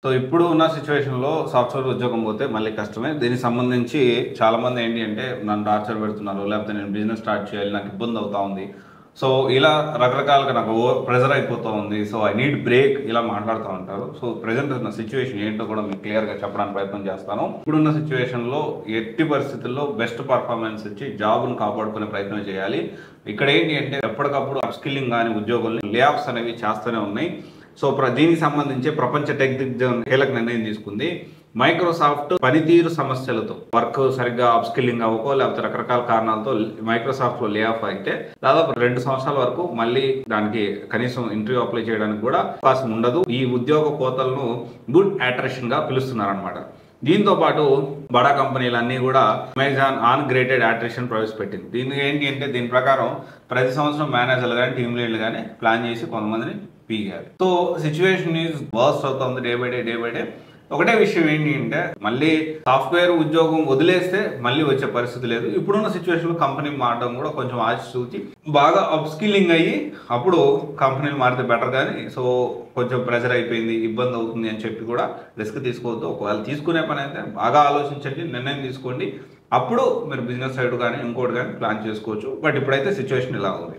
So ఇప్పుడు ఉన్న సిట్యుయేషన్‌లో సాఫ్ట్‌వేర్ ఉద్యోగం పోతే మళ్ళీ కష్టమే. దీనికి సంబంధించి చాలామంది ఏంటి అంటే నన్ను టార్చర్ పెడుతున్నారు. లేకపోతే నేను బిజినెస్ స్టార్ట్ చేయాలి. నాకు ఇబ్బంది అవుతా ఉంది. సో ఇలా రకరకాలుగా నాకు ప్రెషర్ అయిపోతా ఉంది. సో ఐ నీడ్ బ్రేక్ ఇలా మాట్లాడుతూ ఉంటారు. సో ప్రెజెంట్ ఉన్న సిట్యుయేషన్ ఏంటో కూడా మీకు క్లియర్‌గా చెప్పడానికి ప్రయత్నం చేస్తాను. ఇప్పుడున్న సిట్యుయేషన్‌లో ఎట్టి పరిస్థితుల్లో బెస్ట్ పర్ఫార్మెన్స్ ఇచ్చి జాబ్‌ని కాపాడుకునే ప్రయత్నం చేయాలి. ఇక్కడ ఏంటి అంటే ఎప్పటికప్పుడు అప్‌స్కిల్లింగ్ గాని ఉద్యోగుల్ని లే ఆఫ్స్ అనేవి చేస్తూనే ఉన్నాయి. సో దీనికి సంబంధించి ప్రపంచ టెక్ దిగ్గజం కీలక నిర్ణయం తీసుకుంది. మైక్రోసాఫ్ట్ పనితీరు సమస్యలతో వర్క్ సరిగ్గా అప్‌స్కిల్లింగ్ అవ్వకో లేకపోతే రకరకాల కారణాలతో మైక్రోసాఫ్ట్‌లో లే ఆఫ్ అయితే దాదాపు 2 సంవత్సరాల వరకు మళ్ళీ దానికి కనీసం ఇంటర్వ్యూ అప్లై చేయడానికి కూడా అవకాశం ఉండదు. ఈ ఉద్యోగ కోతలను గుడ్ అట్రిషన్‌గా పిలుస్తున్నారన్నమాట. దీంతో పాటు బడా కంపెనీలన్నీ కూడా అమెజాన్ ఆన్ గ్రేటెడ్ అట్రిషన్ ప్రవేశపెట్టింది. దీనికి ఏంటి అంటే దీని ప్రకారం ప్రతి సంవత్సరం మేనేజర్లు కానీ టీమ్ లీడ్లు కానీ ప్లాన్ చేసి కొంతమందిని పీకారు. సో సిచ్యువేషన్ ఈజ్ వర్స్ట్ అవుతుంది డే బై డే. ఒకటే విషయం ఏంటి అంటే మళ్ళీ సాఫ్ట్వేర్ ఉద్యోగం వదిలేస్తే మళ్ళీ వచ్చే పరిస్థితి లేదు. ఇప్పుడున్న సిచ్యువేషన్లో కంపెనీ మారడం కూడా కొంచెం ఆచితూచి బాగా అప్‌స్కిల్లింగ్ అయ్యి అప్పుడు కంపెనీలు మారితే బెటర్ కానీ సో కొంచెం ప్రెషర్ అయిపోయింది ఇబ్బంది అవుతుంది అని చెప్పి కూడా రిస్క్ తీసుకోవద్దు. ఒకవేళ తీసుకునే పని అయితే బాగా ఆలోచించండి, నిర్ణయం తీసుకోండి. అప్పుడు మీరు బిజినెస్ సైడ్ కానీ ఇంకోటి కానీ ప్లాన్ చేసుకోవచ్చు. బట్ ఇప్పుడైతే సిచ్యువేషన్ ఇలా ఉంది.